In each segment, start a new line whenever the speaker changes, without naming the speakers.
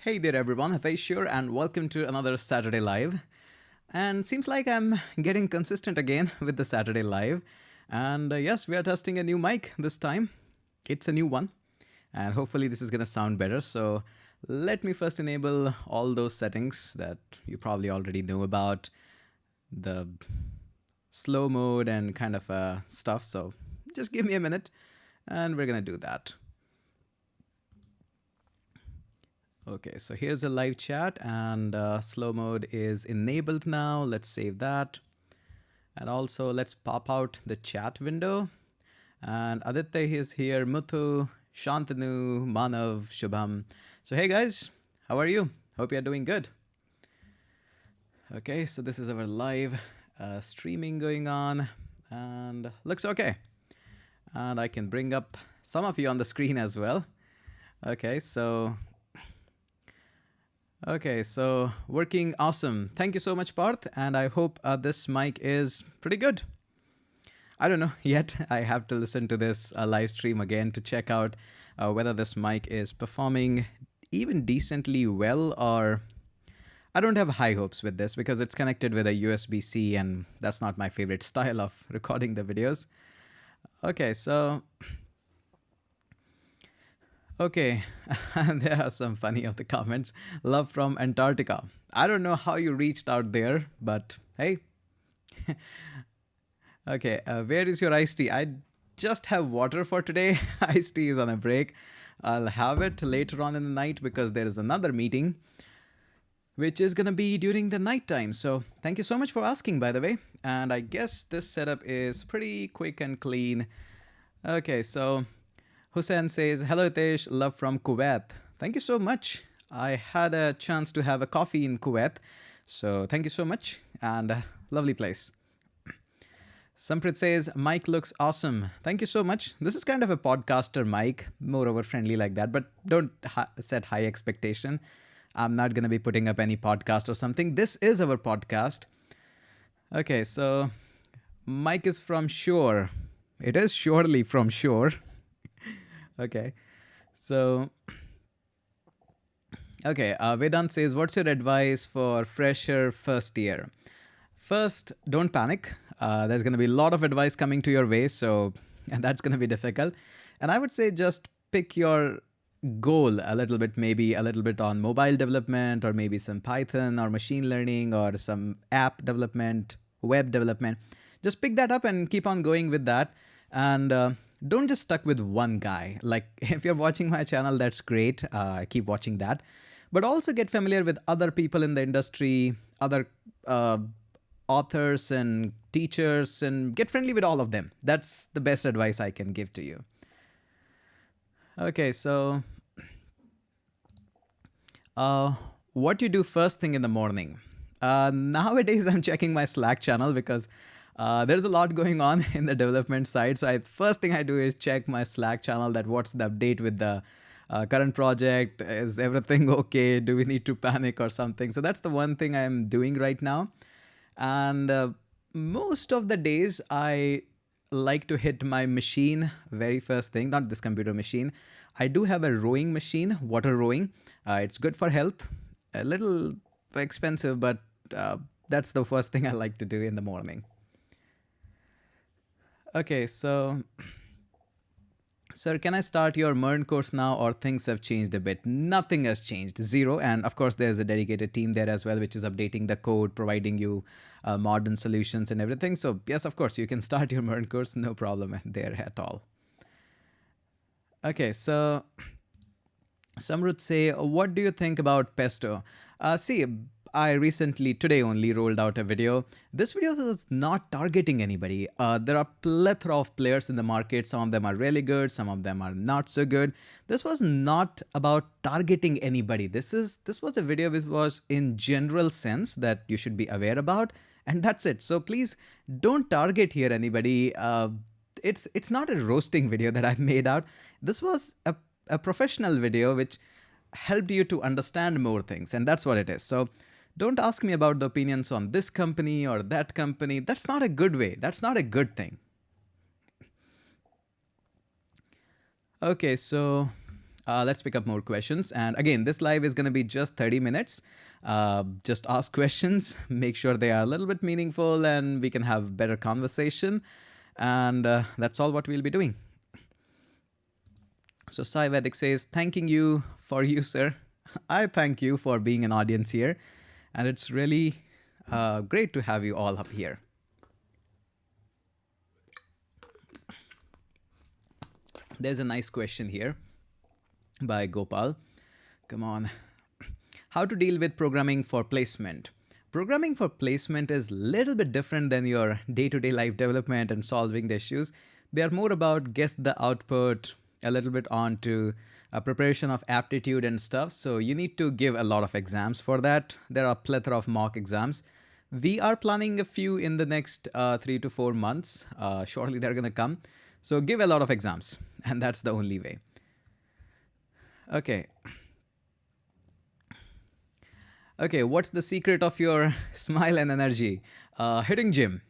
Hey there everyone, Hitesh here and welcome to another Saturday Live. And seems like I'm getting consistent again with the Saturday Live. And yes, we are testing a new mic this time. It's a new one. And hopefully this is going to sound better. So let me first enable all those settings that you probably already know about. The slow mode and kind of stuff. So just give me a minute and we're going to do that. Okay, so here's a live chat and slow mode is enabled now. Let's save that. And also let's pop out the chat window. And Aditya is here, Muthu, Shantanu, Manav, Shubham. So hey guys, how are you? Hope you're doing good. Okay, so this is our live streaming going on and looks okay. And I can bring up some of you on the screen as well. Okay, so working awesome. Thank you so much, Parth. And I hope this mic is pretty good. I don't know yet. I have to listen to this live stream again to check out whether this mic is performing even decently well, or I don't have high hopes with this because it's connected with a USB-C and that's not my favorite style of recording the videos. Okay, so okay, there are some funny of the comments. Love from Antarctica. I don't know how you reached out there, but hey. Okay, where is your iced tea? I just have water for today. Iced tea is on a break. I'll have it later on in the night because there is another meeting, which is going to be during the night time. So thank you so much for asking, by the way. And I guess this setup is pretty quick and clean. Okay, so Hussein says, hello Hitesh, love from Kuwait. Thank you so much. I had a chance to have a coffee in Kuwait. So thank you so much and lovely place. Samprit says, mic looks awesome. Thank you so much. This is kind of a podcaster mic, moreover friendly like that, but don't set high expectation. I'm not going to be putting up any podcast or something. This is our podcast. Okay, so mic is from Shore. It is surely from Shore. Okay, so, okay, Vedant says, what's your advice for fresher first year? First, don't panic. There's going to be a lot of advice coming to your way, and that's going to be difficult. And I would say just pick your goal a little bit, maybe a little bit on mobile development or maybe some Python or machine learning or some app development, web development. Just pick that up and keep on going with that. And don't just stuck with one guy. Like if you're watching my channel, that's great. Keep watching that. But also get familiar with other people in the industry, other authors and teachers, and get friendly with all of them. That's the best advice I can give to you. Okay, so what you do first thing in the morning? Nowadays, I'm checking my Slack channel because there's a lot going on in the development side. So first thing I do is check my Slack channel that what's the update with the current project. Is everything okay? Do we need to panic or something? So that's the one thing I'm doing right now. And most of the days I like to hit my machine very first thing, not this computer machine. I do have a rowing machine, water rowing. It's good for health, a little expensive, but that's the first thing I like to do in the morning. Okay, so sir, can I start your MERN course now or things have changed a bit? Nothing has changed, zero. And of course, there's a dedicated team there as well, which is updating the code, providing you modern solutions and everything. So yes, of course, you can start your MERN course, no problem there at all. Okay, so Samrut say, what do you think about Pesto? See, I recently, today only, rolled out a video. This video was not targeting anybody. There are plethora of players in the market. Some of them are really good. Some of them are not so good. This was not about targeting anybody. This was a video which was in general sense that you should be aware about. And that's it. So please don't target here anybody. It's not a roasting video that I've made out. This was a professional video which helped you to understand more things. And that's what it is. So don't ask me about the opinions on this company or that company. That's not a good way. That's not a good thing. Okay, so Let's pick up more questions. And again, this live is going to be just 30 minutes. Just ask questions, make sure they are a little bit meaningful, and we can have better conversation. And that's all what we'll be doing. So Sai Vedic says, thanking you for you, sir. I thank you for being an audience here. And it's really great to have you all up here. There's a nice question here by Gopal. Come on. How to deal with programming for placement. Programming for placement is a little bit different than your day-to-day life development and solving the issues. They are more about guess the output, a little bit on to preparation of aptitude and stuff. So you need to give a lot of exams for that. There are a plethora of mock exams. We are planning a few in the next 3 to 4 months. Shortly they're going to come. So give a lot of exams, and that's the only way. Okay. Okay, what's the secret of your smile and energy? Hitting gym.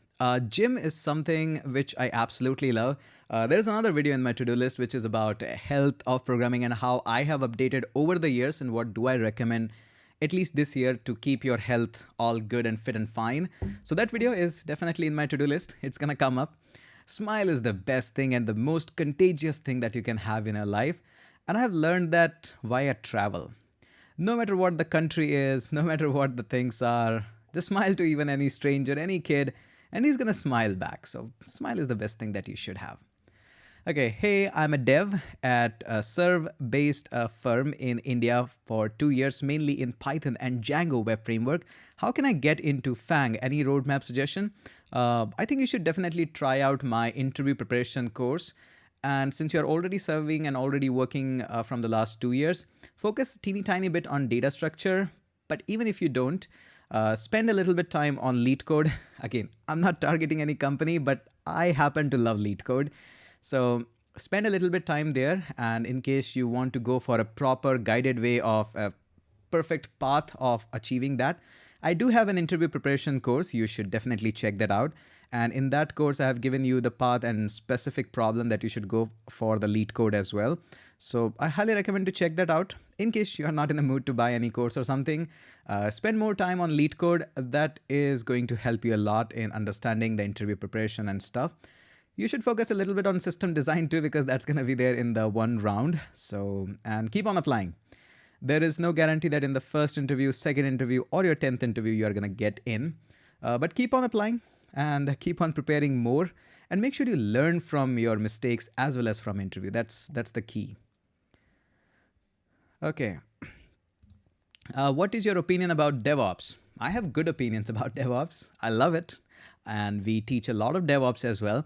Gym is something which I absolutely love. There's another video in my to-do list which is about health of programming and how I have updated over the years and what do I recommend at least this year to keep your health all good and fit and fine. So that video is definitely in my to-do list. It's gonna come up. Smile is the best thing and the most contagious thing that you can have in your life. And I have learned that via travel. No matter what the country is, no matter what the things are, just smile to even any stranger, any kid, and he's gonna smile back. So smile is the best thing that you should have. Okay, hey, I'm a dev at a serve-based firm in India for 2 years, mainly in Python and Django web framework. How can I get into Fang? Any roadmap suggestion? I think you should definitely try out my interview preparation course. And since you're already serving and already working from the last 2 years, focus a teeny tiny bit on data structure. But even if you don't, spend a little bit time on lead code. Again, I'm not targeting any company, but I happen to love lead code. So spend a little bit time there. And in case you want to go for a proper guided way of a perfect path of achieving that, I do have an interview preparation course. You should definitely check that out. And in that course, I have given you the path and specific problem that you should go for the lead code as well. So I highly recommend to check that out. In case you are not in the mood to buy any course or something, spend more time on lead code. That is going to help you a lot in understanding the interview preparation and stuff. You should focus a little bit on system design too, because that's going to be there in the one round. So, and keep on applying. There is no guarantee that in the first interview, second interview, or your 10th interview, you are going to get in. But keep on applying and keep on preparing more. And make sure you learn from your mistakes as well as from interview. That's the key. Okay. What is your opinion about DevOps? I have good opinions about DevOps. I love it. And we teach a lot of DevOps as well.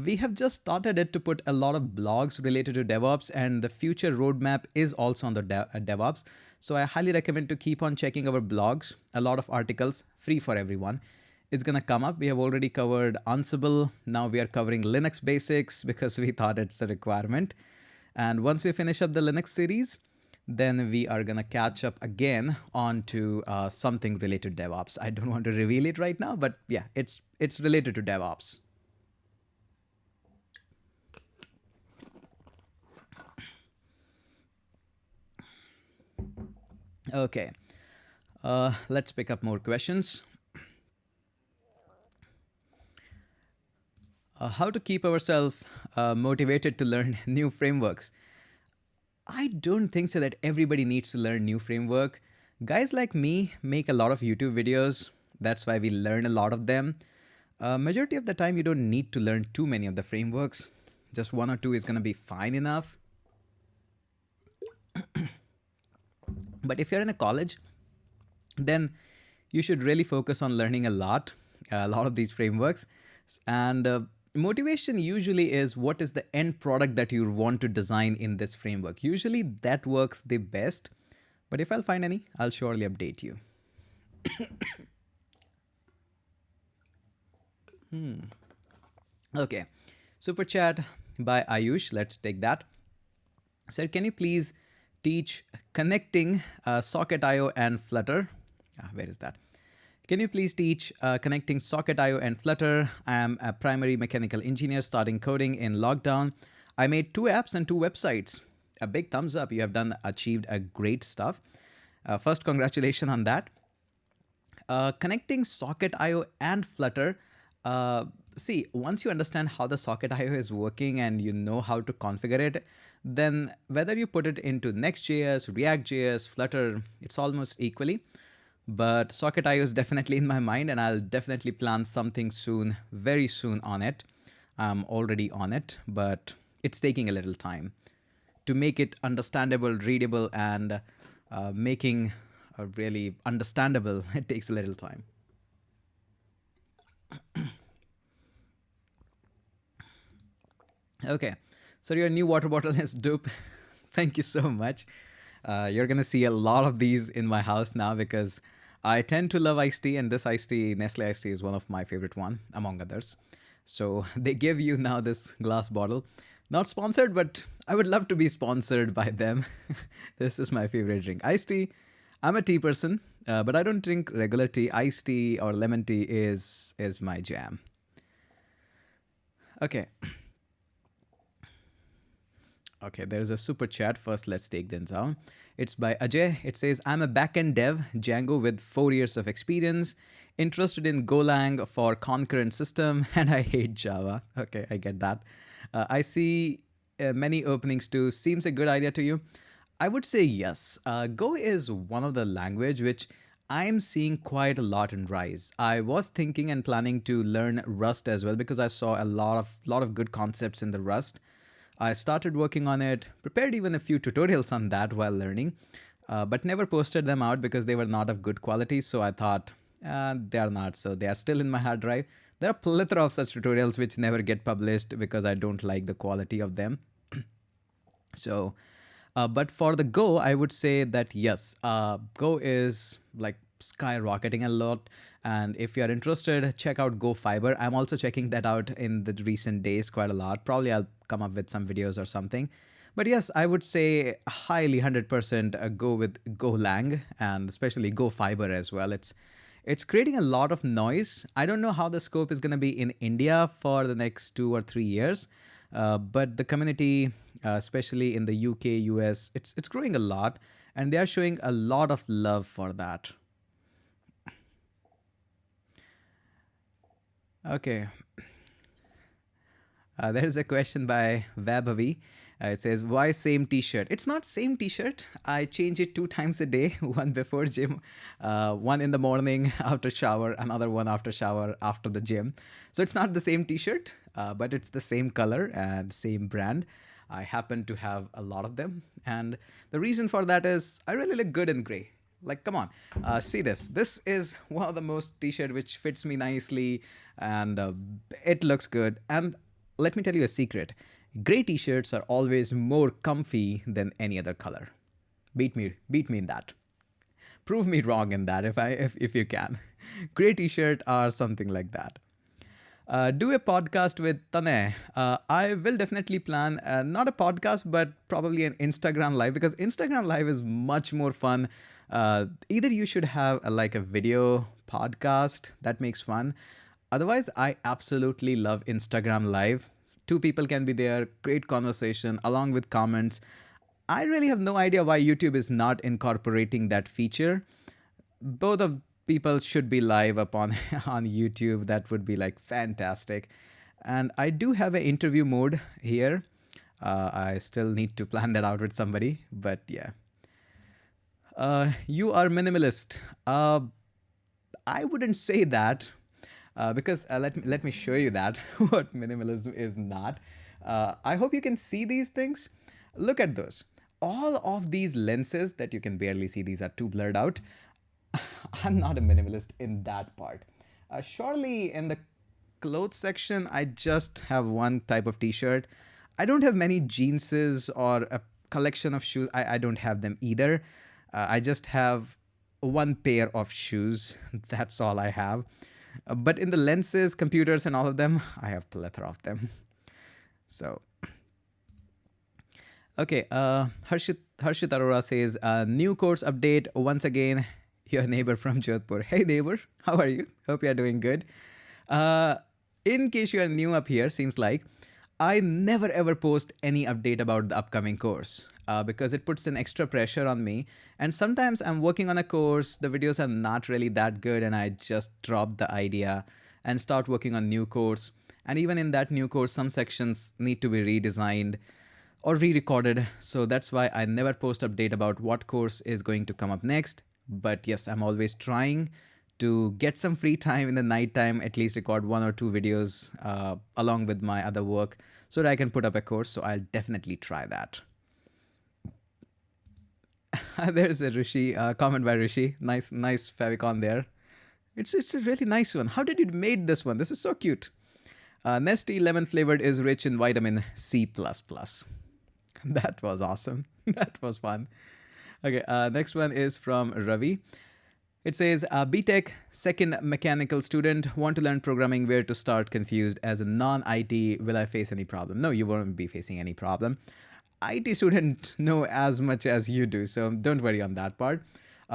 We have just started it to put a lot of blogs related to DevOps, and the future roadmap is also on the DevOps. So I highly recommend to keep on checking our blogs. A lot of articles, free for everyone. It's going to come up. We have already covered Ansible. Now we are covering Linux basics because we thought it's a requirement. And once we finish up the Linux series, then we are going to catch up again onto something related to DevOps. I don't want to reveal it right now, but yeah, it's related to DevOps. Okay, let's pick up more questions. How to keep ourselves motivated to learn new frameworks? I don't think so that everybody needs to learn new framework. Guys like me make a lot of YouTube videos. That's why we learn a lot of them. Majority of the time, you don't need to learn too many of the frameworks. Just 1 or 2 is going to be fine enough. But if you're in a college, then you should really focus on learning a lot of these frameworks. And motivation usually is what is the end product that you want to design in this framework. Usually that works the best. But if I'll find any, I'll surely update you. Okay, super chat by Ayush. Let's take that. Sir, can you please teach connecting Socket.io and Flutter? Where is that? Can you please teach connecting Socket.io and Flutter? I am a primary mechanical engineer starting coding in lockdown. I made 2 apps and 2 websites. a big thumbs up. You have achieved a great stuff. First, congratulations on that. Connecting Socket IO and Flutter. See, once you understand how the Socket IO is working and you know how to configure it, then whether you put it into Next.js, React.js, Flutter, it's almost equally. But Socket IO is definitely in my mind, and I'll definitely plan something soon, very soon on it. I'm already on it, but it's taking a little time to make it understandable, readable, and making really understandable. It takes a little time. Okay, so your new water bottle is dope. Thank you so much. You're gonna see a lot of these in my house now because I tend to love iced tea, and this iced tea, Nestle iced tea, is one of my favorite one among others. So they give you now this glass bottle. Not sponsored, but I would love to be sponsored by them. This is my favorite drink. Iced tea. I'm a tea person, but I don't drink regular tea. Iced tea or lemon tea is my jam. Okay. Okay, there's a super chat. First, let's take them down. It's by Ajay. It says, I'm a backend dev, Django with 4 years of experience, interested in Golang for concurrent system, and I hate Java. Okay, I get that. I see many openings too. Seems a good idea to you? I would say yes. Go is one of the language which I'm seeing quite a lot in rise. I was thinking and planning to learn Rust as well because I saw a lot of good concepts in the Rust. I started working on it, prepared even a few tutorials on that while learning, but never posted them out because they were not of good quality. So I thought they are not. So they are still in my hard drive. There are a plethora of such tutorials which never get published because I don't like the quality of them. So, but for the Go, I would say that yes, Go is like skyrocketing a lot. And if you're interested, check out Go Fiber. I'm also checking that out in the recent days quite a lot. Probably I'll come up with some videos or something. But yes, I would say highly 100% go with Golang and especially Go Fiber as well. It's creating a lot of noise. I don't know how the scope is going to be in India for the next 2 or 3 years. But the community, especially in the UK, US, it's growing a lot. And they are showing a lot of love for that. Okay. There's a question by Vabavi. It says, why same t-shirt? It's not same t-shirt. I change it 2 times a day. One before gym, one in the morning after shower, another one after shower after the gym. So it's not the same t-shirt, but it's the same color and same brand. I happen to have a lot of them. And the reason for that is I really look good in gray. Like, come on, see this. This is one of the most t-shirt which fits me nicely and it looks good. And let me tell you a secret. Gray t-shirts are always more comfy than any other color. Beat me in that. Prove me wrong in that if you can. Gray t-shirt or something like that. Do a podcast with Tane. I will definitely plan not a podcast, but probably an Instagram live because Instagram live is much more fun. Either you should have like a video podcast that makes fun. Otherwise, I absolutely love Instagram live. 2 people can be there, great conversation along with comments. I really have no idea why YouTube is not incorporating that feature. Both of people should be live upon on YouTube. That would be like fantastic. And I do have an interview mode here. I still need to plan that out with somebody, but yeah. You are minimalist. I wouldn't say that because let me show you that what minimalism is not. I hope you can see these things. Look at those. All of these lenses that you can barely see, these are too blurred out. I'm not a minimalist in that part. Surely in the clothes section, I just have one type of t-shirt. I don't have many jeanses or a collection of shoes. I don't have them either. I just have one pair of shoes. That's all I have. But in the lenses, computers, and all of them, I have plethora of them. So, okay. Harshit Arora says, new course update once again. Your neighbor from Jodhpur. Hey neighbor, how are you? Hope you are doing good. In case you are new up here, seems like I never ever post any update about the upcoming course. because it puts an extra pressure on me. And sometimes I'm working on a course, the videos are not really that good, and I just drop the idea and start working on new course. And even in that new course, some sections need to be redesigned or re-recorded. So that's why I never post update about what course is going to come up next. But yes, I'm always trying to get some free time in the night time, at least record 1 or 2 videos along with my other work so that I can put up a course. So I'll definitely try that. There's a Rishi comment by Rishi. Nice favicon there. It's a really nice one. How did you made this one? This is so cute. Nesty lemon flavored is rich in vitamin C++. That was awesome. That was fun. Okay, next one is from Ravi. It says, BTech, second mechanical student, want to learn programming, where to start, confused. As a non-IT, will I face any problem? No, you won't be facing any problem. IT student know as much as you do, so don't worry on that part.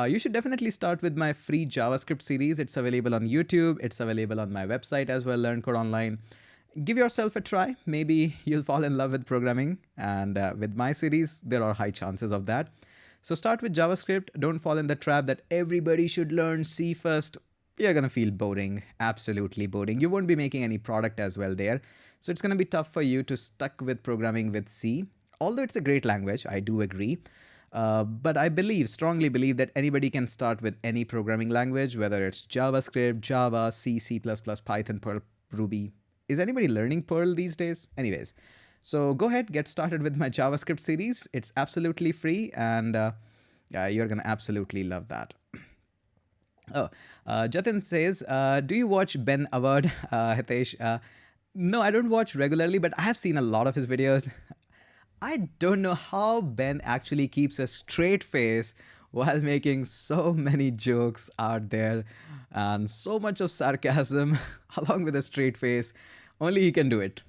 You should definitely start with my free JavaScript series. It's available on YouTube. It's available on my website as well, Learn Code Online. Give yourself a try. Maybe you'll fall in love with programming. And with my series, there are high chances of that. So start with JavaScript. Don't fall in the trap that everybody should learn C first. You're going to feel boring, absolutely boring. You won't be making any product as well there. So it's going to be tough for you to stuck with programming with C. Although it's a great language, I do agree. But I strongly believe that anybody can start with any programming language, whether it's JavaScript, Java, C, C++, Python, Perl, Ruby. Is anybody learning Perl these days? Anyways, so go ahead, get started with my JavaScript series. It's absolutely free, and you're going to absolutely love that. Oh, Jatin says, do you watch Ben Awad, Hitesh? No, I don't watch regularly, but I have seen a lot of his videos. I don't know how Ben actually keeps a straight face while making so many jokes out there and so much of sarcasm along with a straight face. Only he can do it.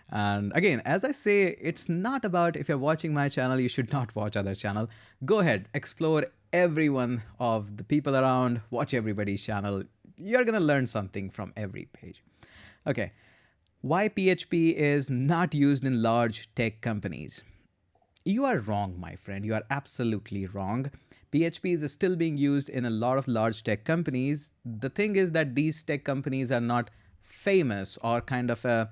And again, as I say, it's not about if you're watching my channel, you should not watch other channel. Go ahead, explore every one of the people around, watch everybody's channel. You're going to learn something from every page. Okay. Why PHP is not used in large tech companies? You are wrong, my friend. You are absolutely wrong. PHP is still being used in a lot of large tech companies. The thing is that these tech companies are not famous or kind of a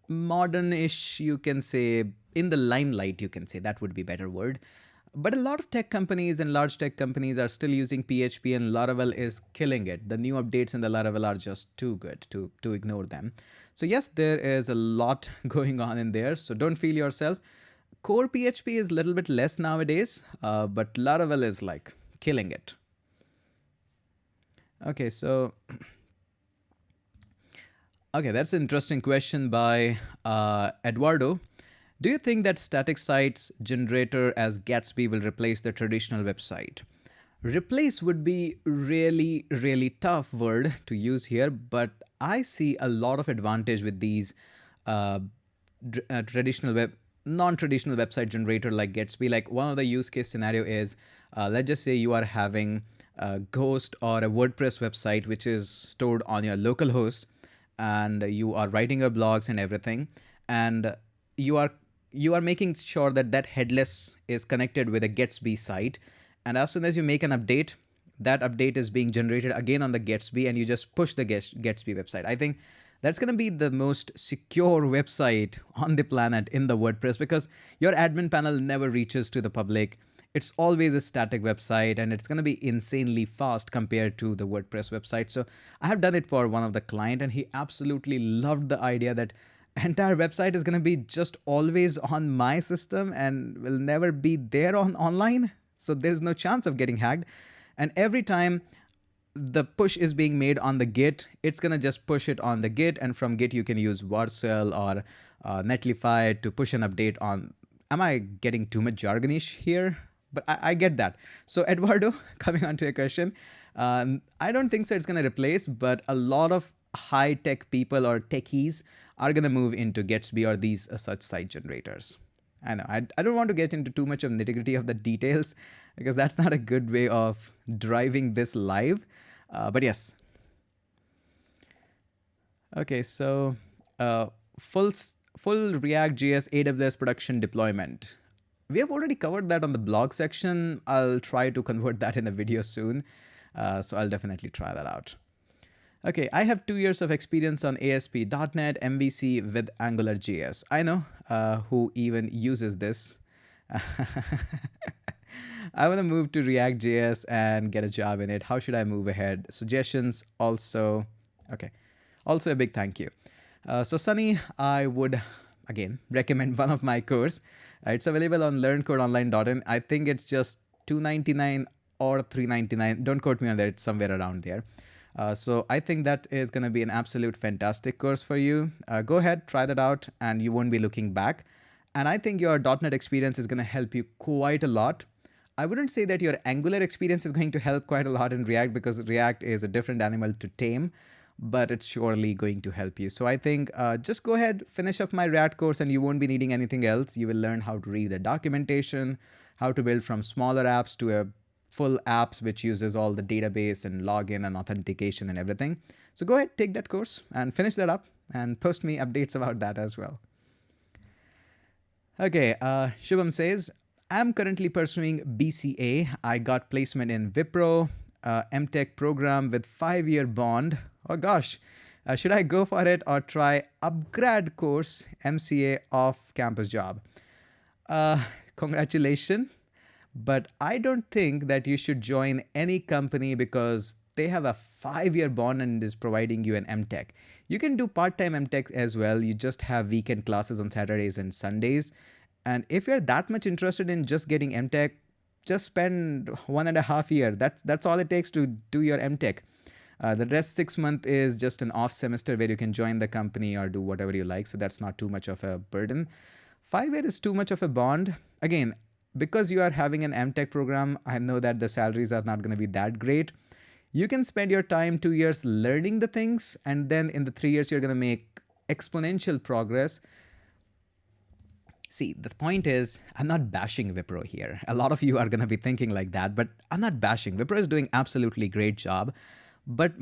modern-ish, you can say, in the limelight, you can say. That would be a better word. But a lot of tech companies and large tech companies are still using PHP, and Laravel is killing it. The new updates in the Laravel are just too good to ignore them. So yes, there is a lot going on in there. So don't feel yourself. Core PHP is a little bit less nowadays, but Laravel is like killing it. Okay, so okay, that's an interesting question by Eduardo. Do you think that static sites generator as Gatsby will replace the traditional website? Replace would be really tough word to use here, but I see a lot of advantage with these non-traditional website generator like Gatsby. Like one of the use case scenario is, let's just say you are having a Ghost or a WordPress website which is stored on your local host, and you are writing your blogs and everything, and you are making sure that that headless is connected with a Gatsby site. And as soon as you make an update, that update is being generated again on the Gatsby, and you just push the Gatsby website. I think that's going to be the most secure website on the planet in the WordPress, because your admin panel never reaches to the public. It's always a static website, and it's going to be insanely fast compared to the WordPress website. So I have done it for one of the client, and he absolutely loved the idea that entire website is going to be just always on my system and will never be there online. So there's no chance of getting hacked. And every time the push is being made on the Git, it's going to just push it on the Git. And from Git, you can use Warcell or Netlify to push an update on. Am I getting too much jargonish here? But I get that. So Eduardo, coming on to your question, I don't think so it's going to replace, but a lot of high-tech people or techies are going to move into Gatsby or these such site generators. I know I don't want to get into too much of nitty-gritty of the details, because that's not a good way of driving this live. But yes. Okay, so full React.js AWS production deployment. We have already covered that on the blog section. I'll try to convert that in a video soon. So I'll definitely try that out. Okay, I have 2 years of experience on ASP.NET MVC with AngularJS. I know who even uses this. I want to move to React.js and get a job in it. How should I move ahead? Suggestions also. Okay, also a big thank you. So Sunny, I would again recommend one of my course. It's available on learncodeonline.in. I think it's just $299 or $399. Don't quote me on that. It's somewhere around there. So I think that is going to be an absolute fantastic course for you. Go ahead, try that out, and you won't be looking back. And I think your .NET experience is going to help you quite a lot. I wouldn't say that your Angular experience is going to help quite a lot in React, because React is a different animal to tame, but it's surely going to help you. So I think just go ahead, finish up my React course, and you won't be needing anything else. You will learn how to read the documentation, how to build from smaller apps to a full apps which uses all the database and login and authentication and everything. So go ahead, take that course and finish that up and post me updates about that as well. Okay, Shubham says, I'm currently pursuing BCA. I got placement in Wipro, MTech program with 5-year bond. Oh gosh, should I go for it or try upgrad course, MCA off-campus job? Congratulations. But I don't think that you should join any company because they have a 5-year bond and is providing you an MTech. You can do part-time MTech as well. You just have weekend classes on Saturdays and Sundays. And if you're that much interested in just getting MTech, just spend 1.5 years. That's all it takes to do your MTech. The rest 6 months is just an off semester where you can join the company or do whatever you like. So that's not too much of a burden. 5 years is too much of a bond. Again, because you are having an MTech program, I know that the salaries are not going to be that great. You can spend your time 2 years learning the things, and then in the 3 years, you're going to make exponential progress. See, the point is, I'm not bashing Wipro here. A lot of you are going to be thinking like that, but I'm not bashing. Wipro is doing absolutely great job. But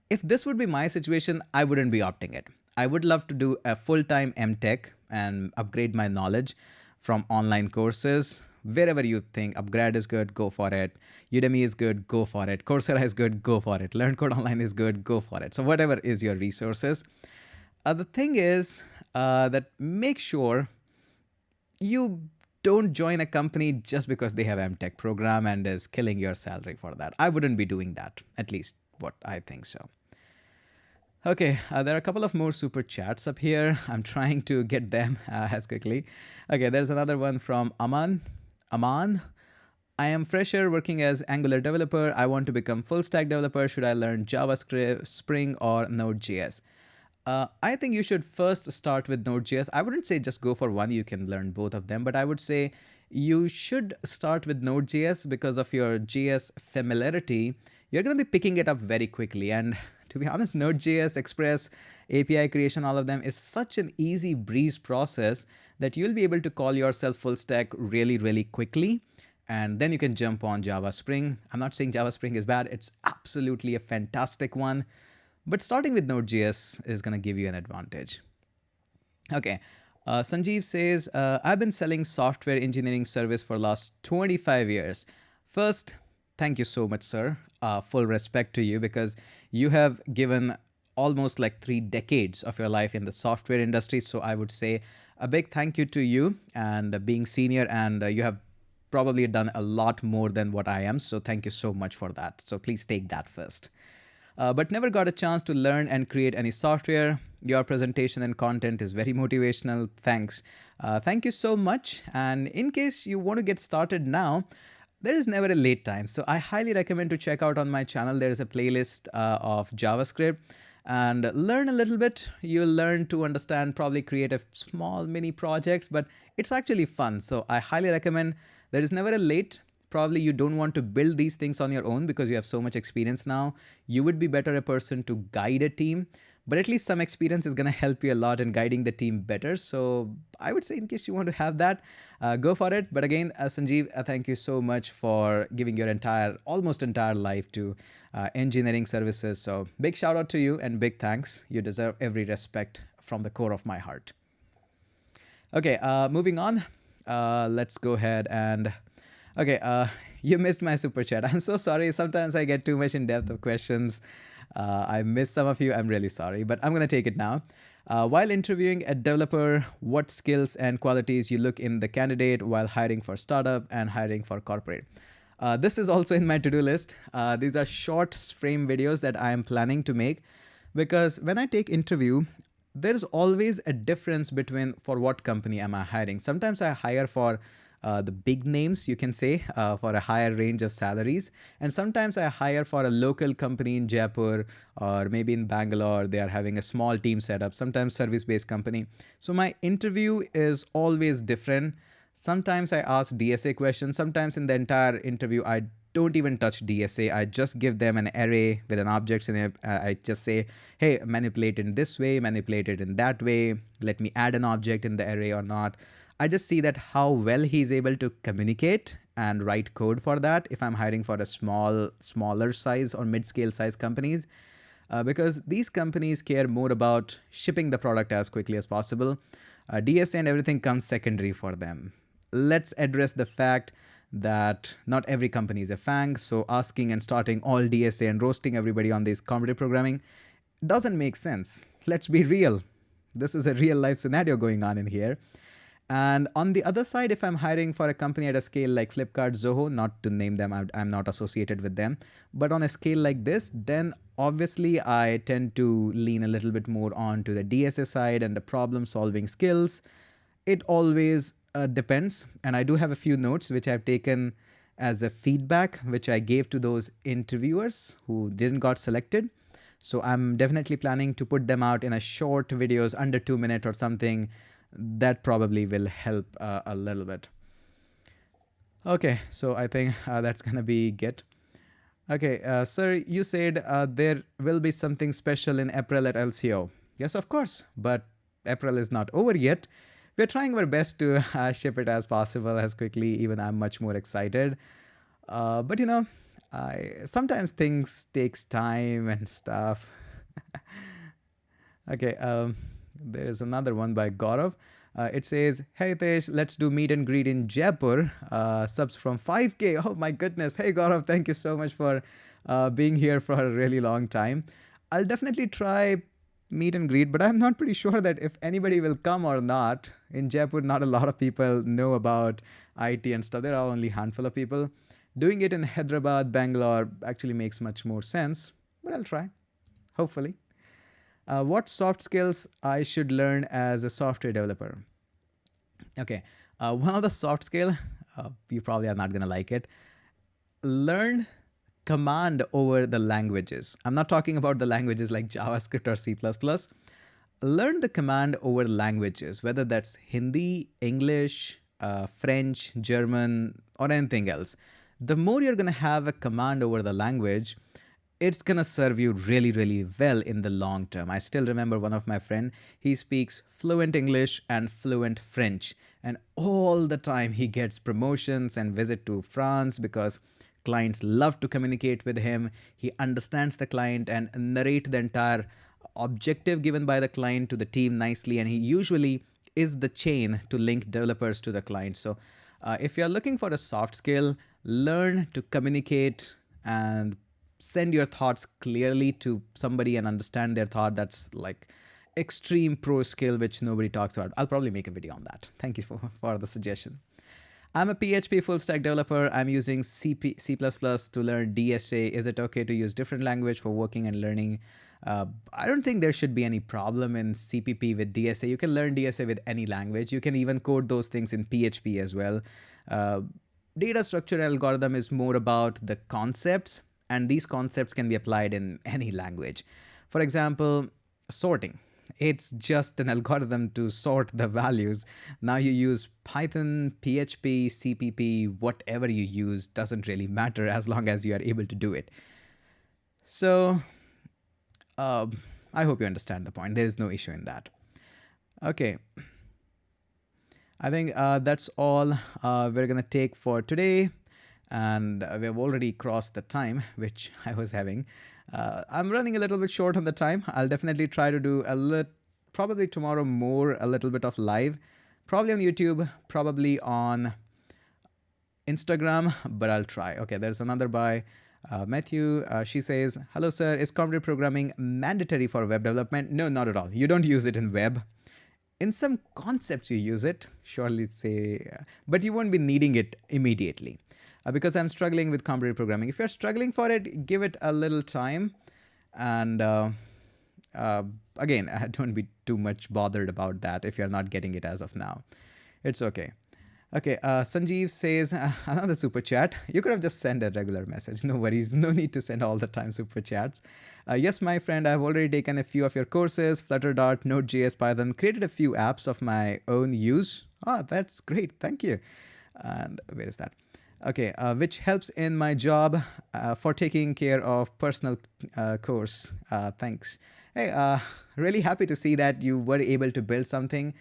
if this would be my situation, I wouldn't be opting it. I would love to do a full-time MTech and upgrade my knowledge from online courses. Wherever you think upgrad is good, go for it. Udemy is good, go for it. Coursera is good, go for it. Learn Code Online is good, go for it. So whatever is your resources. The thing is that make sure you don't join a company just because they have MTech program and is killing your salary for that. I wouldn't be doing that, at least what I think so. Okay, there are a couple of more super chats up here. I'm trying to get them as quickly. Okay, there's another one from Aman. I am fresher working as Angular developer. I want to become full stack developer. Should I learn JavaScript, Spring, or Node.js? I think you should first start with Node.js. I wouldn't say just go for one. You can learn both of them, but I would say you should start with Node.js because of your JS familiarity. You're going to be picking it up very quickly. And to be honest, Node.js, Express, API creation, all of them is such an easy breeze process that you'll be able to call yourself full stack really, really quickly. And then you can jump on Java Spring. I'm not saying Java Spring is bad. It's absolutely a fantastic one. But starting with Node.js is going to give you an advantage. Okay. Sanjeev says, I've been selling software engineering service for the last 25 years. First, thank you so much, sir. Full respect to you because you have given almost like 3 decades of your life in the software industry. So I would say a big thank you to you and being senior, and you have probably done a lot more than what I am. So thank you so much for that. So please take that first. But never got a chance to learn and create any software. Your presentation and content is very motivational. Thanks. Thank you so much. And in case you want to get started now, there is never a late time. So I highly recommend to check out on my channel. There is a playlist of JavaScript and learn a little bit. You'll learn to understand, probably create a small mini projects, but it's actually fun. So I highly recommend. There is never a late. Probably you don't want to build these things on your own because you have so much experience now. You would be better a person to guide a team, but at least some experience is going to help you a lot in guiding the team better. So I would say in case you want to have that, go for it. But again, Sanjeev, thank you so much for giving your almost entire life to engineering services. So big shout out to you and big thanks. You deserve every respect from the core of my heart. Okay, moving on. Let's go ahead and okay. You missed my super chat. I'm so sorry. Sometimes I get too much in depth of questions. I missed some of you. I'm really sorry, but I'm gonna take it now. While interviewing a developer, what skills and qualities you look in the candidate while hiring for startup and hiring for corporate? This is also in my to-do list. These are short frame videos that I am planning to make because when I take interview, there's always a difference between for what company am I hiring. Sometimes I hire for the big names, you can say, for a higher range of salaries. And sometimes I hire for a local company in Jaipur or maybe in Bangalore. They are having a small team setup, sometimes service-based company. So my interview is always different. Sometimes I ask DSA questions. Sometimes in the entire interview, I don't even touch DSA. I just give them an array with an objects in it. I just say, hey, manipulate it in this way, manipulate it in that way. Let me add an object in the array or not. I just see that how well he's able to communicate and write code for that if I'm hiring for a smaller size or mid-scale size companies. Because these companies care more about shipping the product as quickly as possible. DSA and everything comes secondary for them. Let's address the fact that not every company is a FANG, so asking and starting all DSA and roasting everybody on this competitive programming doesn't make sense. Let's be real. This is a real life scenario going on in here. And on the other side, if I'm hiring for a company at a scale like Flipkart, Zoho, not to name them, I'm not associated with them, but on a scale like this, then obviously I tend to lean a little bit more on to the DSA side and the problem solving skills. It always depends. And I do have a few notes which I've taken as a feedback, which I gave to those interviewers who didn't got selected. So I'm definitely planning to put them out in a short videos under 2 minutes or something. That probably will help a little bit. Okay, so I think that's gonna be good. Okay, sir, you said there will be something special in April at LCO. Yes, of course, but April is not over yet. We're trying our best to ship it as possible, as quickly. Even I'm much more excited. But you know, sometimes things takes time and stuff. Okay, there is another one by Gaurav. It says, hey Tesh, let's do meet and greet in Jaipur. Subs from 5K. Oh my goodness. Hey Gaurav, thank you so much for being here for a really long time. I'll definitely try meet and greet, but I'm not pretty sure that if anybody will come or not. In Jaipur, not a lot of people know about IT and stuff. There are only a handful of people. Doing it in Hyderabad, Bangalore actually makes much more sense, but I'll try, hopefully. What soft skills I should learn as a software developer? Okay, one of the soft skill, you probably are not gonna like it. Learn command over the languages. I'm not talking about the languages like JavaScript or C++. Learn the command over languages, whether that's Hindi, English, French, German, or anything else. The more you're gonna have a command over the language, it's gonna serve you really, really well in the long term. I still remember one of my friend, he speaks fluent English and fluent French. And all the time he gets promotions and visit to France because clients love to communicate with him. He understands the client and narrate the entire objective given by the client to the team nicely. And he usually is the chain to link developers to the client. So if you're looking for a soft skill, learn to communicate and send your thoughts clearly to somebody and understand their thought. That's like extreme pro skill, which nobody talks about. I'll probably make a video on that. Thank you for the suggestion. I'm a PHP full stack developer. I'm using C++ to learn DSA. Is it okay to use different language for working and learning? I don't think there should be any problem in CPP with DSA. You can learn DSA with any language. You can even code those things in PHP as well. Data structure algorithm is more about the concepts, and these concepts can be applied in any language. For example, sorting. It's just an algorithm to sort the values. Now you use Python, PHP, CPP, whatever you use doesn't really matter as long as you are able to do it. So I hope you understand the point. There is no issue in that. Okay. I think that's all we're going to take for today. And we have already crossed the time, which I was having. I'm running a little bit short on the time. I'll definitely try to do probably tomorrow a little bit of live, Probably on YouTube, probably on Instagram, but I'll try. Okay, there's another by Matthew. She says, hello, sir. Is computer programming mandatory for web development? No, not at all. You don't use it in web. In some concepts, you use it, surely say, but you won't be needing it immediately. Because I'm struggling with computer programming. If you're struggling for it, give it a little time. And again, don't be too much bothered about that if you're not getting it as of now. It's okay. Okay, Sanjeev says, another super chat. You could have just sent a regular message. No worries. No need to send all the time super chats. Yes, my friend, I've already taken a few of your courses, Flutter, Dart, Node.js, Python, created a few apps of my own use. Ah, that's great. Thank you. And where is that? Okay, which helps in my job for taking care of personal course. Thanks. Hey, really happy to see that you were able to build something.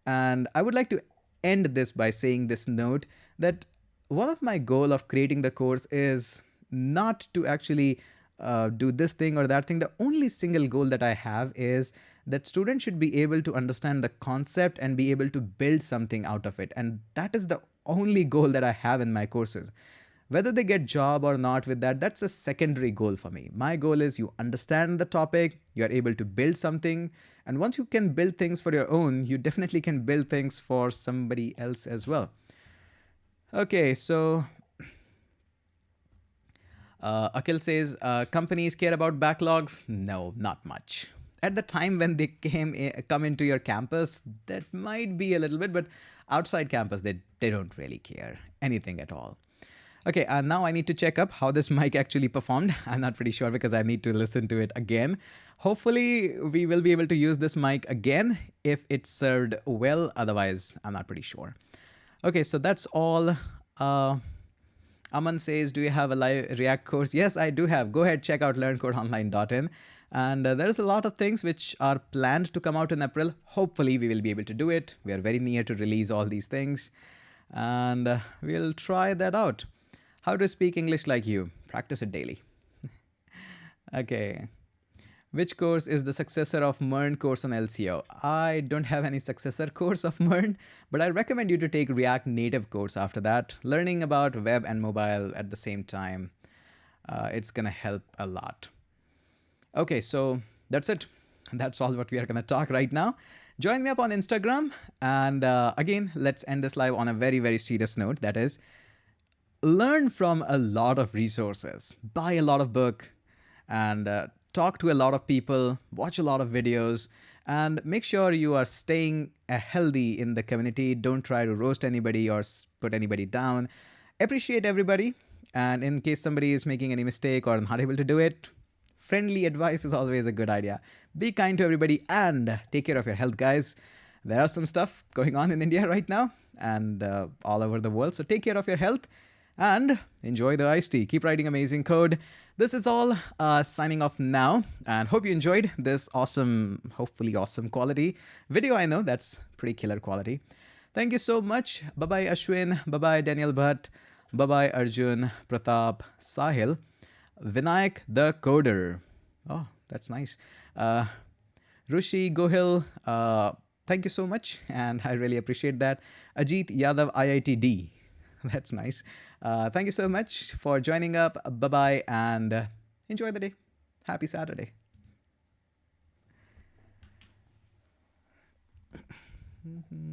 And I would like to end this by saying this note that one of my goal of creating the course is not to actually do this thing or that thing. The only single goal that I have is that students should be able to understand the concept and be able to build something out of it. And that is the only goal that I have in my courses. Whether they get job or not with that, that's a secondary goal for me. My goal is you understand the topic, you're able to build something. And once you can build things for your own, you definitely can build things for somebody else as well. Okay, so Akhil says, companies care about backlogs? No, not much. At the time when they come into your campus, that might be a little bit, but outside campus, they don't really care anything at all. Okay, now I need to check up how this mic actually performed. I'm not pretty sure because I need to listen to it again. Hopefully, we will be able to use this mic again if it's served well. Otherwise, I'm not pretty sure. Okay, so that's all. Aman says, do you have a live React course? Yes, I do have. Go ahead, check out learncodeonline.in. And there's a lot of things which are planned to come out in April. Hopefully, we will be able to do it. We are very near to release all these things. And we'll try that out. How to speak English like you? Practice it daily. Okay. Which course is the successor of MERN course on LCO? I don't have any successor course of MERN, but I recommend you to take React Native course after that. Learning about web and mobile at the same time. It's going to help a lot. Okay, so that's it. That's all what we are going to talk right now. Join me up on Instagram. And again, let's end this live on a very, very serious note. That is, learn from a lot of resources, buy a lot of book, and talk to a lot of people, watch a lot of videos, and make sure you are staying healthy in the community. Don't try to roast anybody or put anybody down. Appreciate everybody. And in case somebody is making any mistake or not able to do it, friendly advice is always a good idea. Be kind to everybody and take care of your health, guys. There are some stuff going on in India right now and all over the world. So take care of your health. And enjoy the iced tea. Keep writing amazing code. This is all signing off now. And hope you enjoyed this awesome, hopefully awesome quality video. I know that's pretty killer quality. Thank you so much. Bye-bye, Ashwin. Bye-bye, Daniel Bhatt. Bye-bye, Arjun, Pratap, Sahil, Vinayak the Coder. Oh, that's nice. Rushi, Gohil, thank you so much. And I really appreciate that. Ajit Yadav, IITD. That's nice. Thank you so much for joining up. Bye-bye and enjoy the day. Happy Saturday. Mm-hmm.